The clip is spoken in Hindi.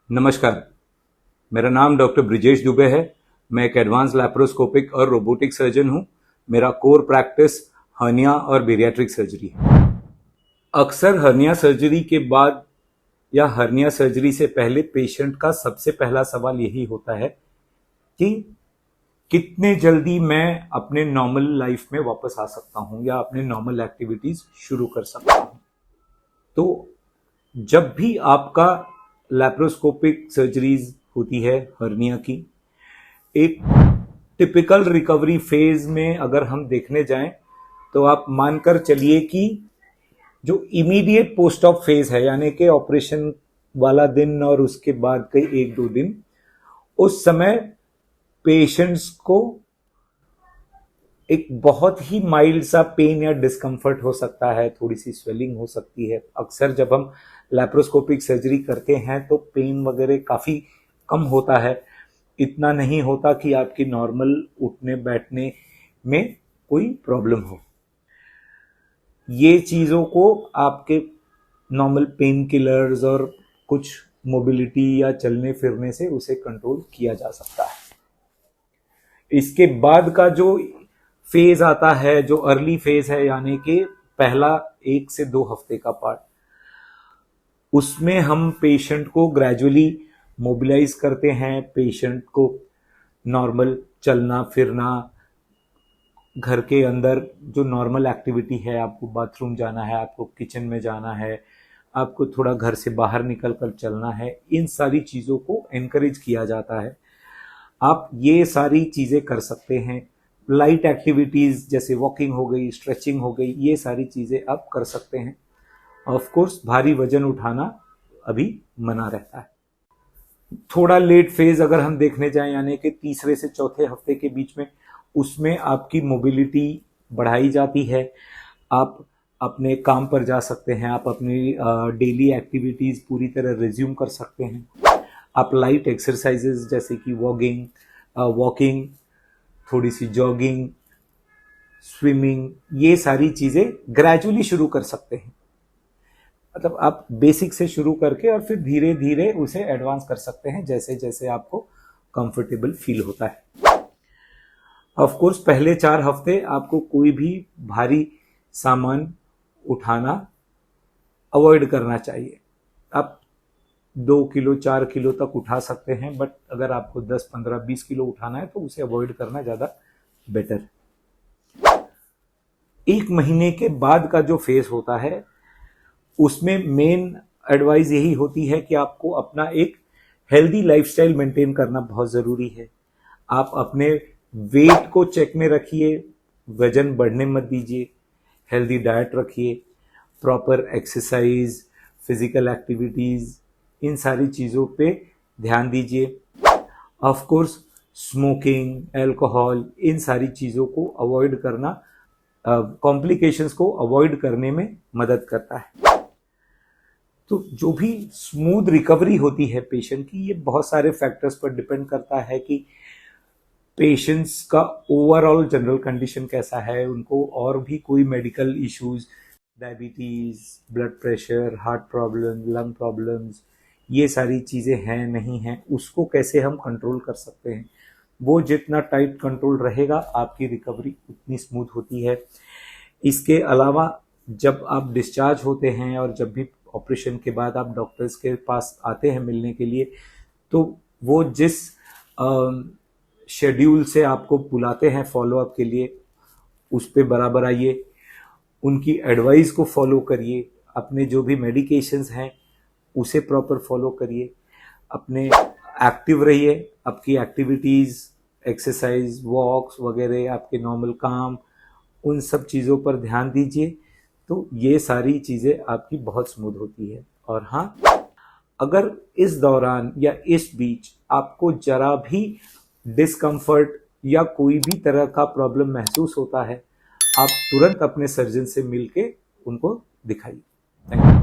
नमस्कार, मेरा नाम डॉक्टर ब्रिजेश दुबे है। मैं एक एडवांस लैप्रोस्कोपिक और रोबोटिक सर्जन हूं। मेरा कोर प्रैक्टिस हर्निया और बेरियाट्रिक सर्जरी है। अक्सर हर्निया सर्जरी के बाद या हर्निया सर्जरी से पहले पेशेंट का सबसे पहला सवाल यही होता है कि कितने जल्दी मैं अपने नॉर्मल लाइफ में वापस आ सकता हूं या अपने नॉर्मल एक्टिविटीज शुरू कर सकता हूं। तो जब भी आपका लैप्रोस्कोपिक सर्जरीज होती है हर्निया की, एक टिपिकल रिकवरी फेज में अगर हम देखने जाएं तो आप मानकर चलिए कि जो इमीडिएट पोस्ट ऑप फेज है, यानी कि ऑपरेशन वाला दिन और उसके बाद के 1-2 दिन, उस समय पेशेंट्स को एक बहुत ही माइल्ड सा पेन या डिस्कम्फर्ट हो सकता है, थोड़ी सी स्वेलिंग हो सकती है। अक्सर जब हम लैप्रोस्कोपिक सर्जरी करते हैं तो पेन वगैरह काफ़ी कम होता है, इतना नहीं होता कि आपकी नॉर्मल उठने बैठने में कोई प्रॉब्लम हो। ये चीज़ों को आपके नॉर्मल पेन किलर्स और कुछ मोबिलिटी या चलने फिरने से उसे कंट्रोल किया जा सकता है। इसके बाद का जो फेज आता है, जो अर्ली फेज है, यानी कि पहला 1 से 2 हफ्ते का पार्ट, उसमें हम पेशेंट को ग्रेजुअली मोबिलाइज करते हैं। पेशेंट को नॉर्मल चलना फिरना, घर के अंदर जो नॉर्मल एक्टिविटी है, आपको बाथरूम जाना है, आपको किचन में जाना है, आपको थोड़ा घर से बाहर निकल कर चलना है, इन सारी चीज़ों को एनकरेज किया जाता है। आप ये सारी चीज़ें कर सकते हैं। लाइट एक्टिविटीज़ जैसे वॉकिंग हो गई, स्ट्रेचिंग हो गई, ये सारी चीज़ें आप कर सकते हैं। ऑफ कोर्स भारी वजन उठाना अभी मना रहता है। थोड़ा लेट फेज अगर हम देखने जाएं, यानी कि तीसरे से चौथे हफ्ते के बीच में, उसमें आपकी मोबिलिटी बढ़ाई जाती है। आप अपने काम पर जा सकते हैं, आप अपनी डेली एक्टिविटीज़ पूरी तरह रिज्यूम कर सकते हैं। आप लाइट एक्सरसाइजेज जैसे कि वॉकिंग, थोड़ी सी जॉगिंग, स्विमिंग, ये सारी चीज़ें ग्रेजुअली शुरू कर सकते हैं। मतलब आप बेसिक से शुरू करके और फिर धीरे धीरे उसे एडवांस कर सकते हैं जैसे जैसे आपको कंफर्टेबल फील होता है। ऑफ कोर्स पहले 4 हफ्ते आपको कोई भी भारी सामान उठाना अवॉइड करना चाहिए। आप 2 किलो 4 किलो तक उठा सकते हैं, बट अगर आपको 10, 15, 20 किलो उठाना है तो उसे अवॉइड करना ज़्यादा बेटर। 1 महीने के बाद का जो फेज होता है, उसमें मेन एडवाइस यही होती है कि आपको अपना एक हेल्दी लाइफस्टाइल मेंटेन करना बहुत ज़रूरी है। आप अपने वेट को चेक में रखिए, वजन बढ़ने मत दीजिए, हेल्दी डाइट रखिए, प्रॉपर एक्सरसाइज, फिजिकल एक्टिविटीज़, इन सारी चीज़ों पे ध्यान दीजिए। ऑफ कोर्स स्मोकिंग, अल्कोहल, इन सारी चीज़ों को अवॉइड करना कॉम्प्लिकेशंस को अवॉइड करने में मदद करता है। तो जो भी स्मूथ रिकवरी होती है पेशेंट की, ये बहुत सारे फैक्टर्स पर डिपेंड करता है कि पेशेंट्स का ओवरऑल जनरल कंडीशन कैसा है, उनको और भी कोई medical issues, diabetes, blood pressure, heart problem, lung problems, ये सारी चीज़ें हैं नहीं हैं, उसको कैसे हम कंट्रोल कर सकते हैं। वो जितना टाइट कंट्रोल रहेगा, आपकी रिकवरी उतनी स्मूथ होती है। इसके अलावा जब आप डिस्चार्ज होते हैं और जब भी ऑपरेशन के बाद आप डॉक्टर्स के पास आते हैं मिलने के लिए, तो वो जिस शेड्यूल से आपको बुलाते हैं फॉलोअप के लिए, उस पे बराबर आइए, उनकी एडवाइस को फॉलो करिए, अपने जो भी मेडिकेशंस हैं उसे प्रॉपर फॉलो करिए, अपने एक्टिव रहिए, आपकी एक्टिविटीज़, एक्सरसाइज, वॉक्स वगैरह, आपके नॉर्मल काम, उन सब चीज़ों पर ध्यान दीजिए। तो ये सारी चीज़ें आपकी बहुत स्मूथ होती है। और हाँ, अगर इस दौरान या इस बीच आपको जरा भी डिस्कम्फर्ट या कोई भी तरह का प्रॉब्लम महसूस होता है, आप तुरंत अपने सर्जन से मिलके उनको दिखाइए। Thank you.